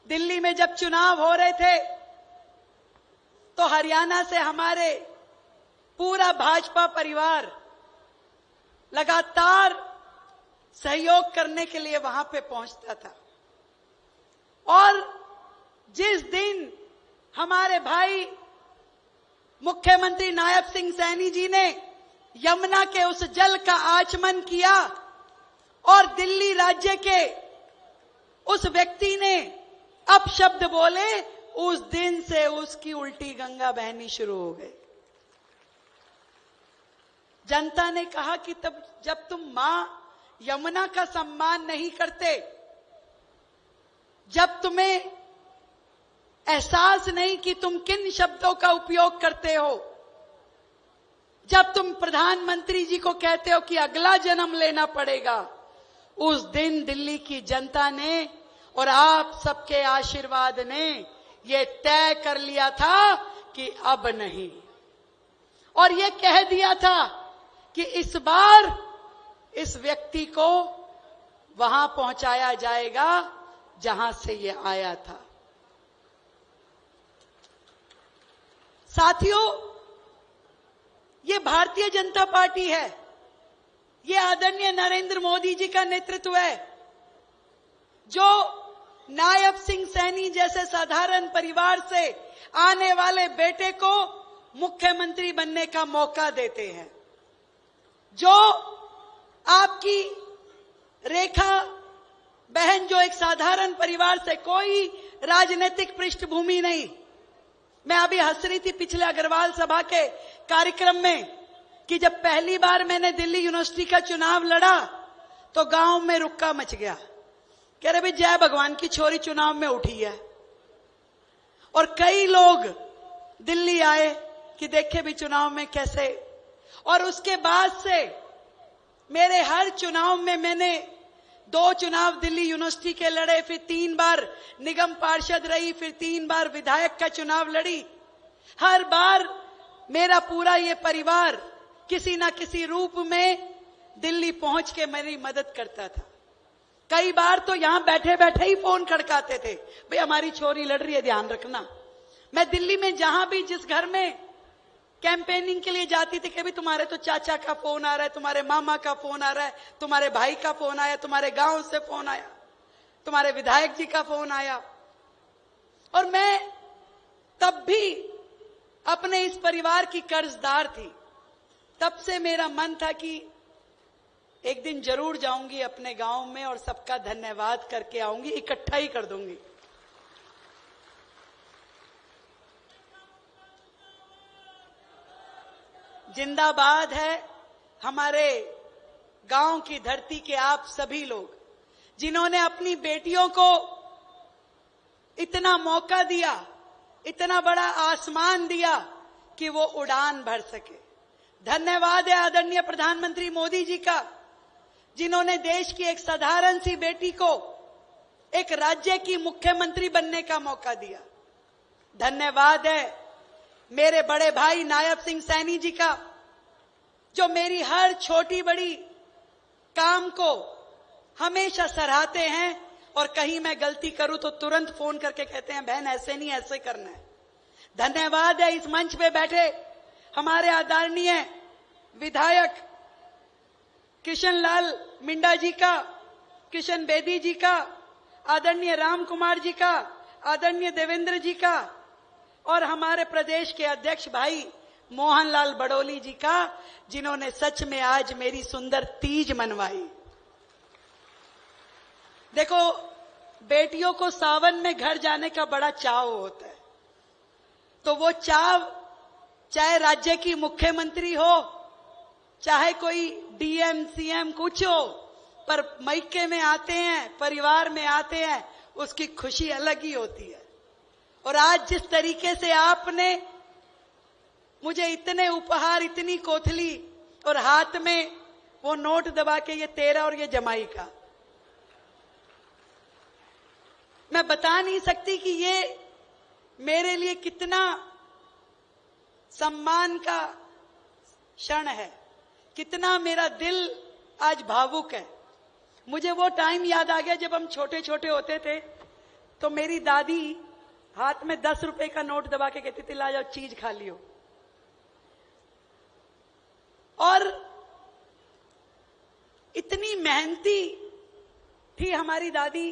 दिल्ली में जब चुनाव हो रहे थे तो हरियाणा से हमारे पूरा भाजपा परिवार लगातार सहयोग करने के लिए वहां पे पहुंचता था। और जिस दिन हमारे भाई मुख्यमंत्री नायब सिंह सैनी जी ने यमुना के उस जल का आचमन किया और दिल्ली राज्य के उस व्यक्ति ने अपशब्द बोले, उस दिन से उसकी उल्टी गंगा बहनी शुरू हो गई। जनता ने कहा कि तब जब तुम मां यमुना का सम्मान नहीं करते, जब तुम्हें एहसास नहीं कि तुम किन शब्दों का उपयोग करते हो, जब तुम प्रधानमंत्री जी को कहते हो कि अगला जन्म लेना पड़ेगा, उस दिन दिल्ली की जनता ने और आप सबके आशीर्वाद ने ये तय कर लिया था कि अब नहीं, और ये कह दिया था कि इस बार इस व्यक्ति को वहां पहुंचाया जाएगा जहां से ये आया था। साथियों, ये भारतीय जनता पार्टी है, ये आदरणीय नरेंद्र मोदी जी का नेतृत्व है, जो नायब सिंह सैनी जैसे साधारण परिवार से आने वाले बेटे को मुख्यमंत्री बनने का मौका देते हैं, जो आपकी रेखा बहन जो एक साधारण परिवार से, कोई राजनीतिक पृष्ठभूमि नहीं। मैं अभी हंस रही थी पिछले अग्रवाल सभा के कार्यक्रम में कि जब पहली बार मैंने दिल्ली यूनिवर्सिटी का चुनाव लड़ा तो गांव में रुक्का मच गया। कह रहे भाई जय भगवान की छोरी चुनाव में उठी है, और कई लोग दिल्ली आए कि देखे भी चुनाव में कैसे। और उसके बाद से मेरे हर चुनाव में मैंने 2 चुनाव दिल्ली यूनिवर्सिटी के लड़े, फिर 3 बार निगम पार्षद रही, फिर 3 बार विधायक का चुनाव लड़ी। हर बार मेरा पूरा ये परिवार किसी ना किसी रूप में दिल्ली पहुंच के मेरी मदद करता था। कई बार तो यहां बैठे बैठे ही फोन खड़काते थे, भाई हमारी छोरी लड़ रही है, ध्यान रखना। मैं दिल्ली में जहां भी जिस घर में कैंपेनिंग के लिए जाती थी कि भाई तुम्हारे तो चाचा का फोन आ रहा है, तुम्हारे मामा का फोन आ रहा है, तुम्हारे भाई का फोन आया, तुम्हारे गांव से फोन आया, तुम्हारे विधायक जी का फोन आया। और मैं तब भी अपने इस परिवार की कर्जदार थी। तब से मेरा मन था कि एक दिन जरूर जाऊंगी अपने गांव में और सबका धन्यवाद करके आऊंगी, इकट्ठा ही कर दूंगी। जिंदाबाद है हमारे गांव की धरती के आप सभी लोग, जिन्होंने अपनी बेटियों को इतना मौका दिया, इतना बड़ा आसमान दिया कि वो उड़ान भर सके। धन्यवाद है आदरणीय प्रधानमंत्री मोदी जी का, जिन्होंने देश की एक साधारण सी बेटी को एक राज्य की मुख्यमंत्री बनने का मौका दिया। धन्यवाद है मेरे बड़े भाई नायब सिंह सैनी जी का, जो मेरी हर छोटी बड़ी काम को हमेशा सराहते हैं, और कहीं मैं गलती करूं तो तुरंत फोन करके कहते हैं बहन ऐसे नहीं, ऐसे करना है। धन्यवाद है इस मंच पे बैठे हमारे आदरणीय विधायक किशन लाल मिंडा जी का, किशन बेदी जी का, आदरणीय राम कुमार जी का, आदरणीय देवेंद्र जी का, और हमारे प्रदेश के अध्यक्ष भाई मोहनलाल बड़ोली जी का, जिन्होंने सच में आज मेरी सुंदर तीज मनवाई। देखो, बेटियों को सावन में घर जाने का बड़ा चाव होता है, तो वो चाव चाहे राज्य की मुख्यमंत्री हो, चाहे कोई डीएम सीएम कुछ हो, पर मायके में आते हैं, परिवार में आते हैं, उसकी खुशी अलग ही होती है। और आज जिस तरीके से आपने मुझे इतने उपहार, इतनी कोथली और हाथ में वो नोट दबा के, ये तेरा और ये जमाई का, मैं बता नहीं सकती कि ये मेरे लिए कितना सम्मान का क्षण है, कितना मेरा दिल आज भावुक है। मुझे वो टाइम याद आ गया जब हम छोटे छोटे होते थे तो मेरी दादी हाथ में 10 रुपए का नोट दबा के कहती थी, ला जाओ चीज खा लियो। और इतनी मेहनती थी हमारी दादी,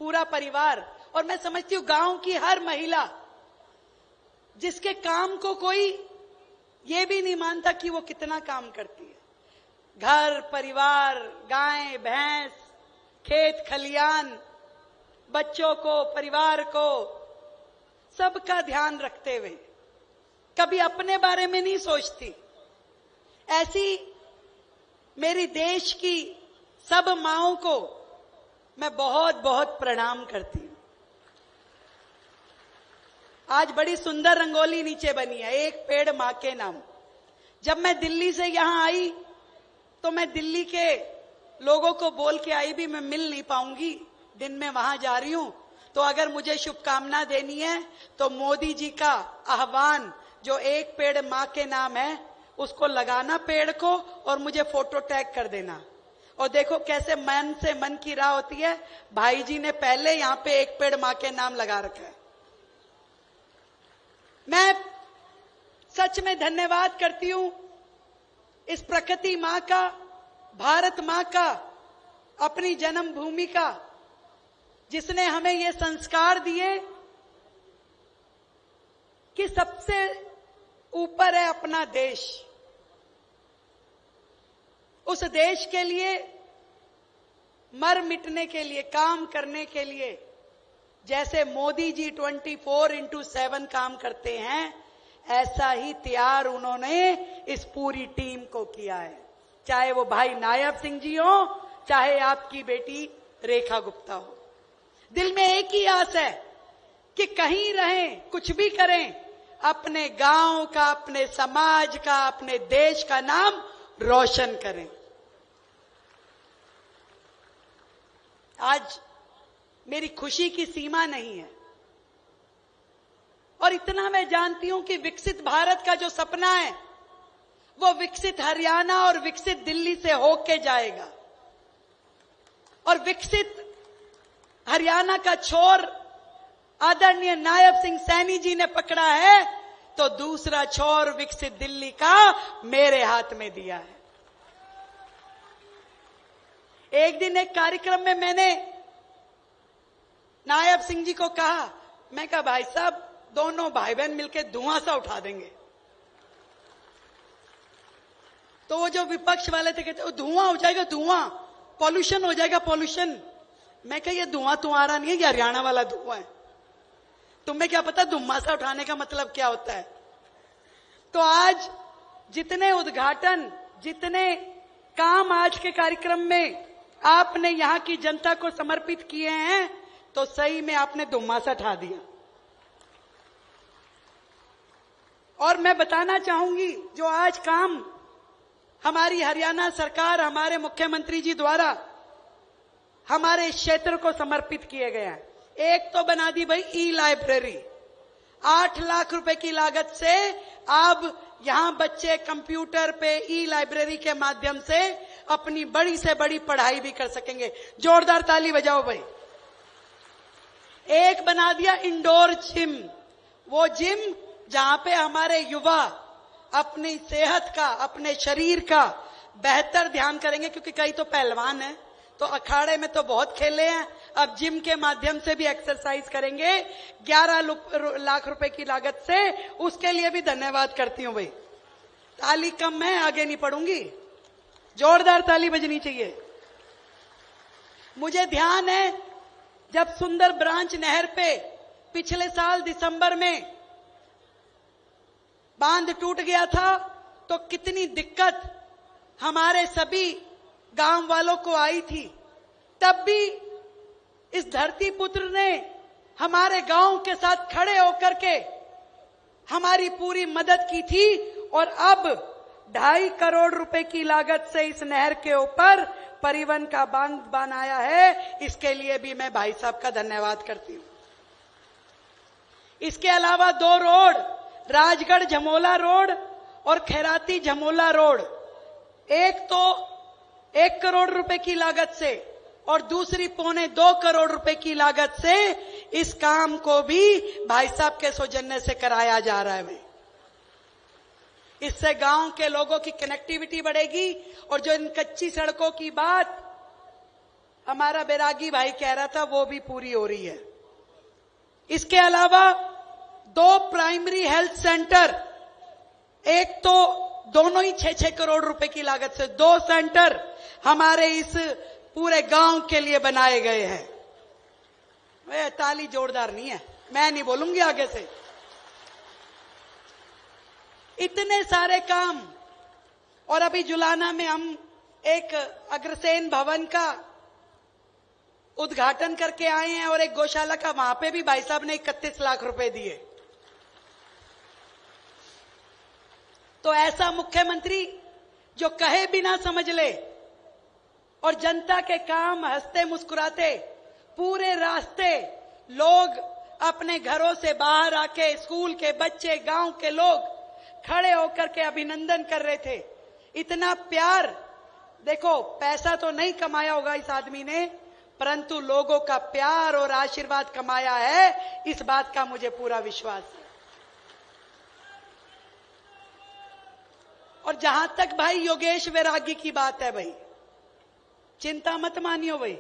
पूरा परिवार। और मैं समझती हूं गांव की हर महिला जिसके काम को कोई ये भी नहीं मानता कि वो कितना काम करती है, घर परिवार, गाय भैंस, खेत खलियान, बच्चों को, परिवार को, सबका ध्यान रखते हुए कभी अपने बारे में नहीं सोचती। ऐसी मेरी देश की सब माओं को मैं बहुत बहुत प्रणाम करती हूं। आज बड़ी सुंदर रंगोली नीचे बनी है, एक पेड़ मां के नाम। जब मैं दिल्ली से यहां आई तो मैं दिल्ली के लोगों को बोल के आई भी मैं मिल नहीं पाऊंगी, दिन में वहां जा रही हूं, तो अगर मुझे शुभकामना देनी है तो मोदी जी का आह्वान जो एक पेड़ मां के नाम है उसको लगाना पेड़ को, और मुझे फोटो टैग कर देना। और देखो कैसे मन से मन की राह होती है। भाई जी ने पहले यहां पे एक पेड़ मां के नाम लगा रखा है। मैं सच में धन्यवाद करती हूं इस प्रकृति मां का, भारत मां का, अपनी जन्मभूमि का, जिसने हमें ये संस्कार दिए कि सबसे ऊपर है अपना देश। उस देश के लिए मर मिटने के लिए, काम करने के लिए, जैसे मोदी जी 24/7 काम करते हैं, ऐसा ही त्याग उन्होंने इस पूरी टीम को किया है। चाहे वो भाई नायब सिंह जी हो, चाहे आपकी बेटी रेखा गुप्ता हो। दिल में एक ही आस है कि कहीं रहें, कुछ भी करें, अपने गांव का, अपने समाज का, अपने देश का नाम रोशन करें। आज मेरी खुशी की सीमा नहीं है, और इतना मैं जानती हूं कि विकसित भारत का जो सपना है वो विकसित हरियाणा और विकसित दिल्ली से होके जाएगा। और विकसित हरियाणा का छोर आदरणीय नायब सिंह सैनी जी ने पकड़ा है, तो दूसरा छोर विकसित दिल्ली का मेरे हाथ में दिया है। एक दिन एक कार्यक्रम में मैंने नायब सिंह जी को कहा, मैं कहा भाई साहब दोनों भाई बहन मिलकर धुआं सा उठा देंगे। तो वो जो विपक्ष वाले थे कहते धुआं हो जाएगा, धुआं, पॉल्यूशन हो जाएगा, पॉल्यूशन। मैं कहा ये धुआं तुम्हारा नहीं है, ये हरियाणा वाला धुआं है। तुम्हें क्या पता धुआं सा उठाने का मतलब क्या होता है। तो आज जितने उद्घाटन, जितने काम आज के कार्यक्रम में आपने यहां की जनता को समर्पित किए हैं, तो सही में आपने धुआं सा उठा दिया। और मैं बताना चाहूंगी, जो आज काम हमारी हरियाणा सरकार, हमारे मुख्यमंत्री जी द्वारा हमारे क्षेत्र को समर्पित किए गए हैं। एक तो बना दी भाई ई लाइब्रेरी, 8 लाख रुपए की लागत से अब यहां बच्चे कंप्यूटर पे ई लाइब्रेरी के माध्यम से अपनी बड़ी से बड़ी पढ़ाई भी कर सकेंगे। जोरदार ताली बजाओ भाई। एक बना दिया इंडोर जिम, वो जिम जहां पे हमारे युवा अपनी सेहत का, अपने शरीर का बेहतर ध्यान करेंगे, क्योंकि कई तो पहलवान हैं तो अखाड़े में तो बहुत खेले हैं, अब जिम के माध्यम से भी एक्सरसाइज करेंगे 11 लाख रुपए की लागत से। उसके लिए भी धन्यवाद करती हूं भाई। ताली कम है, आगे नहीं पढ़ूंगी, जोरदार ताली बजनी चाहिए। मुझे ध्यान है जब सुंदर ब्रांच नहर पे पिछले साल दिसंबर में बांध टूट गया था, तो कितनी दिक्कत हमारे सभी गांव वालों को आई थी। तब भी इस धरती पुत्र ने हमारे गांव के साथ खड़े होकर के हमारी पूरी मदद की थी। और अब 2.5 करोड़ रुपए की लागत से इस नहर के ऊपर परिवहन का बांध बनाया है। इसके लिए भी मैं भाई साहब का धन्यवाद करती हूं। इसके अलावा 2 रोड, राजगढ़ झमोला रोड और खैराती झमोला रोड, एक तो 1 करोड़ रुपए की लागत से और दूसरी 1.25 करोड़ रुपए की लागत से इस काम को भी भाई साहब के सौजन्य से कराया जा रहा है भाई। इससे गांव के लोगों की कनेक्टिविटी बढ़ेगी और जो इन कच्ची सड़कों की बात हमारा बैरागी भाई कह रहा था वो भी पूरी हो रही है। इसके अलावा 2 प्राइमरी हेल्थ सेंटर, एक तो दोनों ही 6-6 करोड़ रुपए की लागत से 2 सेंटर हमारे इस पूरे गांव के लिए बनाए गए हैं। वे ताली जोरदार नहीं है, मैं नहीं बोलूंगी आगे से। इतने सारे काम। और अभी जुलाना में हम एक अग्रसेन भवन का उद्घाटन करके आए हैं और एक गौशाला का, वहां पे भी भाई साहब ने 31 लाख रुपए दिए। तो ऐसा मुख्यमंत्री जो कहे बिना समझ ले और जनता के काम हंसते मुस्कुराते पूरे रास्ते लोग अपने घरों से बाहर आके, स्कूल के बच्चे, गांव के लोग खड़े होकर के अभिनंदन कर रहे थे। इतना प्यार। देखो, पैसा तो नहीं कमाया होगा इस आदमी ने, परंतु लोगों का प्यार और आशीर्वाद कमाया है, इस बात का मुझे पूरा विश्वास है। और जहां तक भाई योगेश वैरागी की बात है भाई, चिंता मत मानियो भाई।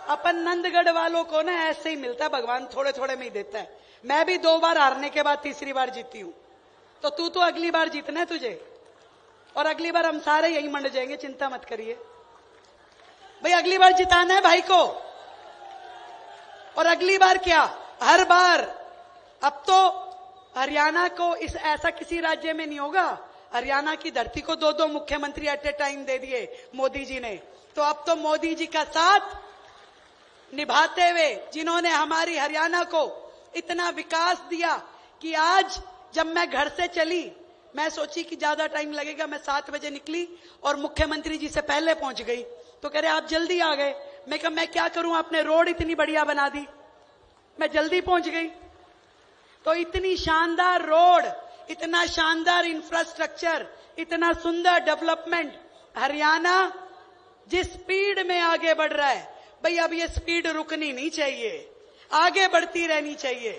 अपन नंदगढ़ वालों को ना ऐसे ही मिलता है, भगवान थोड़े थोड़े में ही देता है। मैं भी 2 बार हारने के बाद तीसरी बार जीती हूं, तो तू तो अगली बार जीतना है तुझे, और अगली बार हम सारे यही मंड जाएंगे, चिंता मत करिए भाई। अगली बार जिताना है भाई को। और अगली बार क्या, हर बार। अब तो हरियाणा को इस ऐसा किसी राज्य में नहीं होगा। हरियाणा की धरती को 2-2 मुख्यमंत्री एट ए टाइम दे दिए मोदी जी ने। तो अब तो मोदी जी का साथ निभाते हुए, जिन्होंने हमारी हरियाणा को इतना विकास दिया कि आज जब मैं घर से चली, मैं सोची कि ज्यादा टाइम लगेगा, मैं 7 बजे निकली और मुख्यमंत्री जी से पहले पहुंच गई। तो कह रहे आप जल्दी आ गए। मैं कहा मैं क्या करूं, आपने रोड इतनी बढ़िया बना दी, मैं जल्दी पहुंच गई। तो इतनी शानदार रोड, इतना शानदार इंफ्रास्ट्रक्चर, इतना सुंदर डेवलपमेंट, हरियाणा जिस स्पीड में आगे बढ़ रहा है भाई, अब ये स्पीड रुकनी नहीं चाहिए, आगे बढ़ती रहनी चाहिए।